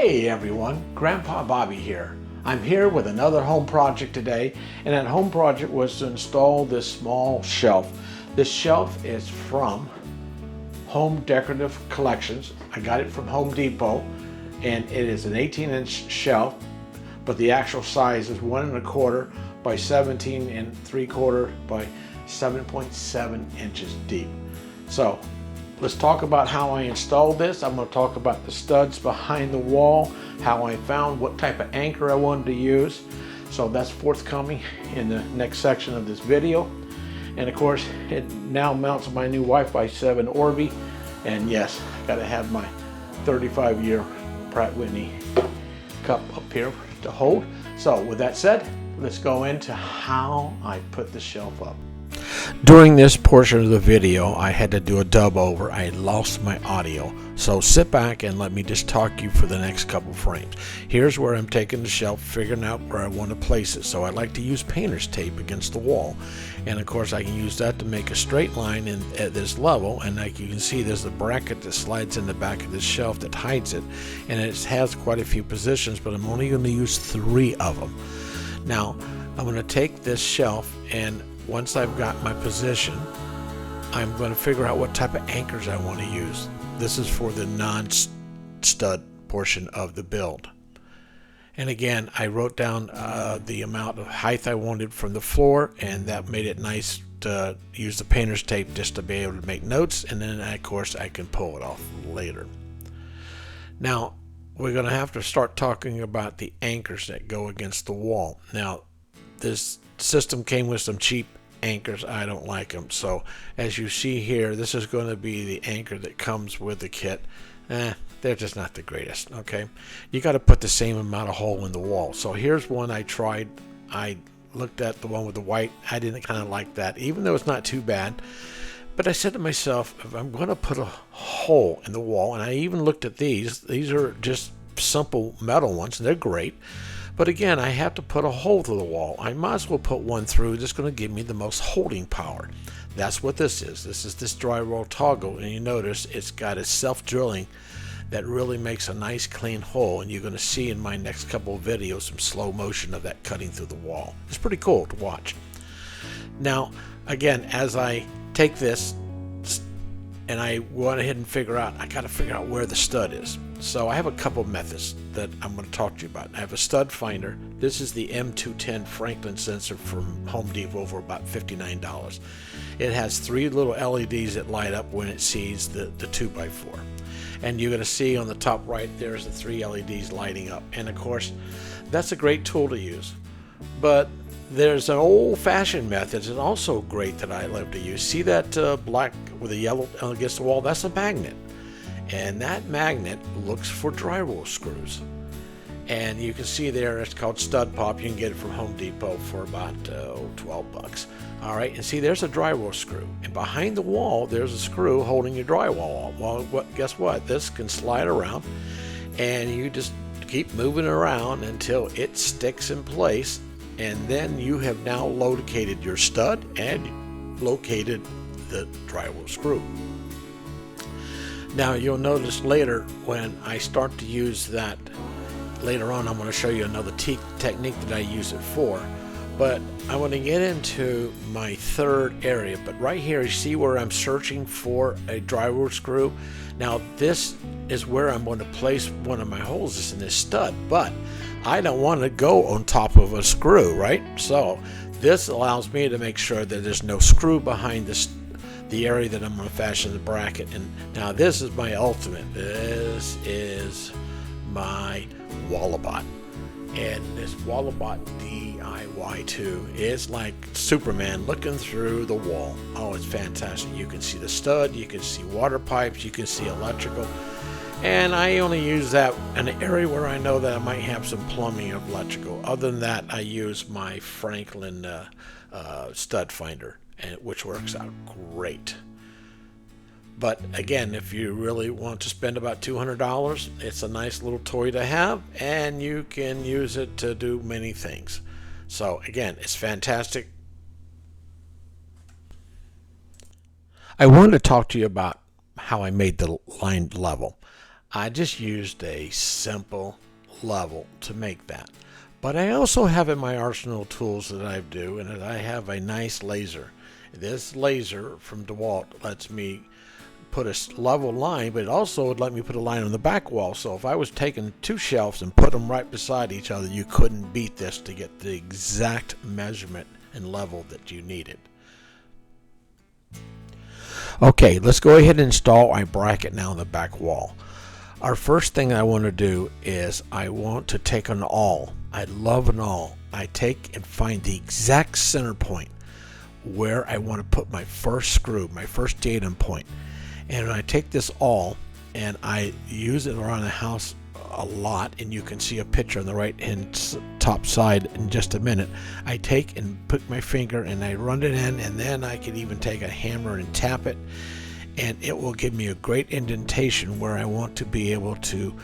Hey everyone, Grandpa Bobby here. I'm here with another home project today, and that home project was to install this small shelf. This shelf is from Home Decorative Collections. I got it from Home Depot, and it is an 18-inch shelf, but the actual size is 1 1/4 by 17 3/4 by 7.7 inches deep. So let's talk about how I installed this. I'm going to talk about the studs behind the wall, how I found what type of anchor I wanted to use. So that's forthcoming in the next section of this video. And of course, it now mounts my new Wi-Fi 7 Orbi. And yes, I got to have my 35-year Pratt Whitney cup up here to hold. So with that said, let's go into how I put the shelf up. During this portion of the video, I had to do a dub over. I had lost my audio. So sit back and let me just talk you for the next couple frames. Here's where I'm taking the shelf, figuring out where I want to place it. So I like to use painter's tape against the wall. And of course I can use that to make a straight line at this level. And like you can see, there's a bracket that slides in the back of this shelf that hides it. And it has quite a few positions, but I'm only going to use 3 of them. Now, I'm going to take this shelf, and once I've got my position, I'm going to figure out what type of anchors I want to use. This is for the non-stud portion of the build. And again, I wrote down the amount of height I wanted from the floor, and that made it nice to use the painter's tape just to be able to make notes, and then of course I can pull it off later. Now, we're going to have to start talking about the anchors that go against the wall. Now, this system came with some cheap anchors. I don't like them. So as you see here, this is going to be the anchor that comes with the kit. They're just not the greatest. Okay, you got to put the same amount of hole in the wall. So here's one I tried. I looked at the one with the white. I didn't kind of like that, even though it's not too bad. But I said to myself, if I'm going to put a hole in the wall, and I even looked at these are just simple metal ones, and they're great. But again, I have to put a hole through the wall. I might as well put one through that's going to give me the most holding power. That's what this is. This is this drywall toggle, and you notice it's got a self-drilling that really makes a nice clean hole, and you're going to see in my next couple of videos some slow motion of that cutting through the wall. It's pretty cool to watch. Now, again, as I take this and I went ahead and figure out, I got to figure out where the stud is. So I have a couple methods that I'm going to talk to you about. I have a stud finder. This is the M210 Franklin sensor from Home Depot for about $59. It has 3 little LEDs that light up when it sees the 2x4. And you're going to see on the top right, there's the 3 LEDs lighting up. And of course, that's a great tool to use. But there's an old-fashioned method that's also great that I love to use. See that black with a yellow against the wall? That's a magnet. And that magnet looks for drywall screws. And you can see there, it's called Stud Pop. You can get it from Home Depot for about $12. All right, and see, there's a drywall screw. And behind the wall, there's a screw holding your drywall on. Well, guess what? This can slide around, and you just keep moving around until it sticks in place. And then you have now located your stud and located the drywall screw. Now you'll notice later when I start to use that, later on I'm going to show you another technique that I use it for. But I want to get into my third area. But right here, you see where I'm searching for a drywall screw. Now this is where I'm going to place one of my holes, is in this stud. But I don't want to go on top of a screw, right? So this allows me to make sure that there's no screw behind the area that I'm going to fashion the bracket. And now this is my ultimate. This is my Wallabot. And this Wallabot DIY2 is like Superman looking through the wall. Oh, it's fantastic. You can see the stud, you can see water pipes, you can see electrical. And I only use that in an area where I know that I might have some plumbing or electrical. Other than that, I use my Franklin stud finder, which works out great. But again, if you really want to spend about $200, it's a nice little toy to have, and you can use it to do many things. So again, it's fantastic. I wanted to talk to you about how I made the line level. I just used a simple level to make that. But I also have in my arsenal tools that I do, and I have a nice laser. This laser from DeWalt lets me put a level line, but it also would let me put a line on the back wall. So if I was taking two shelves and put them right beside each other, you couldn't beat this to get the exact measurement and level that you needed. Okay, let's go ahead and install our bracket now on the back wall. Our first thing I want to do is I want to take an awl. I love an awl. I take and find the exact center point where I want to put my first screw, my first datum point. And I take this awl and I use it around the house a lot, and you can see a picture on the right hand top side in just a minute. I take and put my finger and I run it in, and then I can even take a hammer and tap it, and it will give me a great indentation where I want to be able to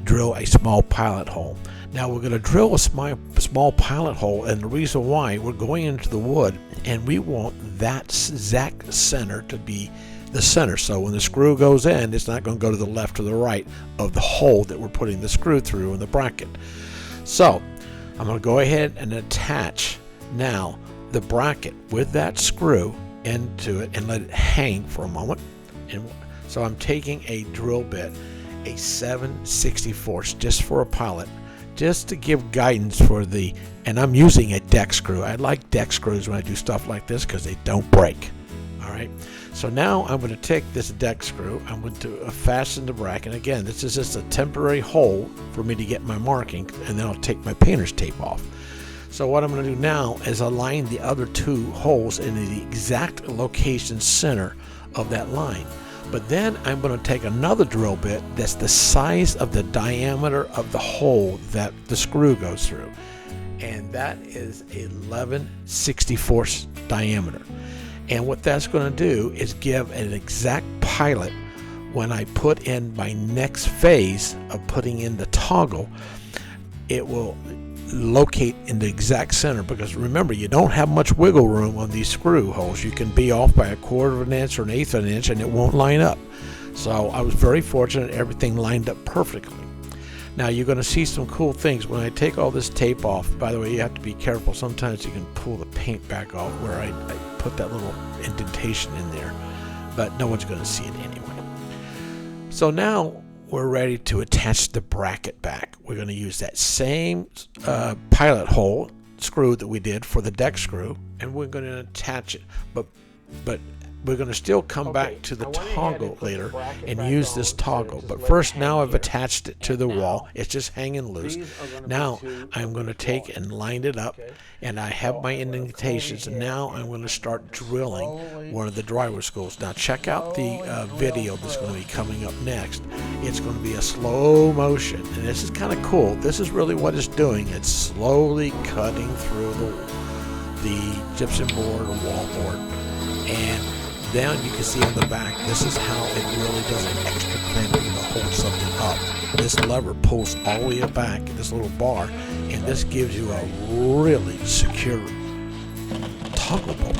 drill a small pilot hole. Now we're going to drill a small pilot hole, and the reason why, we're going into the wood and we want that exact center to be the center. So when the screw goes in, it's not going to go to the left or the right of the hole that we're putting the screw through in the bracket. So I'm going to go ahead and attach now the bracket with that screw into it and let it hang for a moment. And so I'm taking a drill bit, a 7/64 just for a pilot, just to give guidance for the, and I'm using a deck screw. I like deck screws when I do stuff like this because they don't break. All right, so now I'm going to take this deck screw, I'm going to fasten the bracket. Again, this is just a temporary hole for me to get my marking, and then I'll take my painter's tape off. So what I'm going to do now is align the other two holes in the exact location center of that line. But then I'm going to take another drill bit that's the size of the diameter of the hole that the screw goes through, and that is 11/64 diameter. And what that's going to do is give an exact pilot when I put in my next phase of putting in the toggle. It will locate in the exact center, because remember, you don't have much wiggle room on these screw holes. You can be off by a 1/4 of an inch or an 1/8 of an inch and it won't line up. So I was very fortunate, everything lined up perfectly. Now you're going to see some cool things when I take all this tape off. By the way, you have to be careful. Sometimes you can pull the paint back off where I put that little indentation in there, but no one's going to see it anyway. So now we're ready to attach the bracket back. We're going to use that same pilot hole screw that we did for the deck screw, and we're going to attach it, but we're going to still come back to the toggle later and use this toggle. But first, now I've attached it to the wall. It's just hanging loose. Now I'm going to take and line it up, and I have my indentations, and now I'm going to start drilling one of the driver schools. Now check out the video that's going to be coming up next. It's going to be a slow motion, and this is kind of cool. This is really what it's doing. It's slowly cutting through the gypsum board or wall board, and down you can see on the back, this is how it really does an extra clamping to hold something up. This lever pulls all the way back, this little bar, and this gives you a really secure toggle bolt.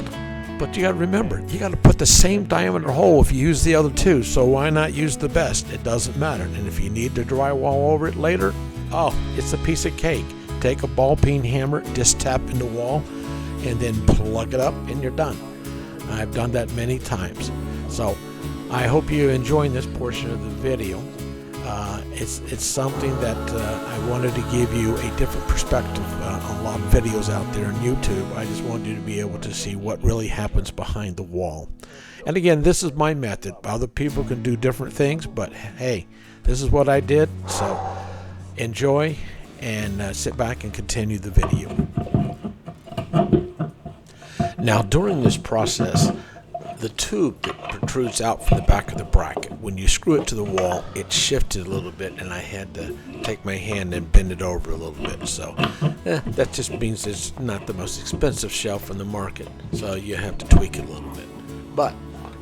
But you got to remember, you got to put the same diameter hole if you use the other two, so why not use the best? It doesn't matter. And if you need to drywall over it later, oh, it's a piece of cake. Take a ball peen hammer, just tap in the wall, and then plug it up, and you're done. I've done that many times. So I hope you're enjoying this portion of the video. It's something that I wanted to give you a different perspective on a lot of videos out there on YouTube. I just wanted you to be able to see what really happens behind the wall. And again, this is my method. Other people can do different things, but hey, this is what I did. So enjoy and sit back and continue the video. Now during this process, the tube that protrudes out from the back of the bracket, when you screw it to the wall, it shifted a little bit, and I had to take my hand and bend it over a little bit. So that just means it's not the most expensive shelf in the market, so you have to tweak it a little bit. But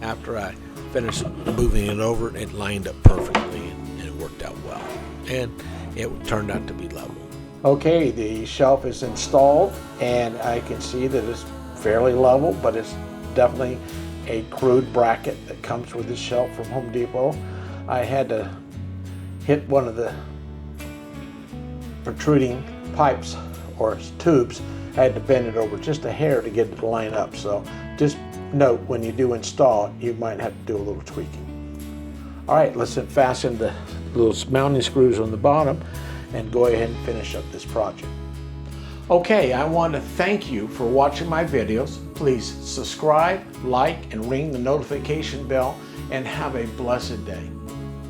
after I finished moving it over, it lined up perfectly, and it worked out well, and it turned out to be level. Okay, the shelf is installed, and I can see that it's fairly level, but it's definitely a crude bracket that comes with the shelf from Home Depot. I had to hit one of the protruding pipes or tubes. I had to bend it over just a hair to get it to line up. So just note when you do install, you might have to do a little tweaking. All right, let's fasten the little mounting screws on the bottom and go ahead and finish up this project. Okay, I want to thank you for watching my videos. Please subscribe, like, and ring the notification bell, and have a blessed day.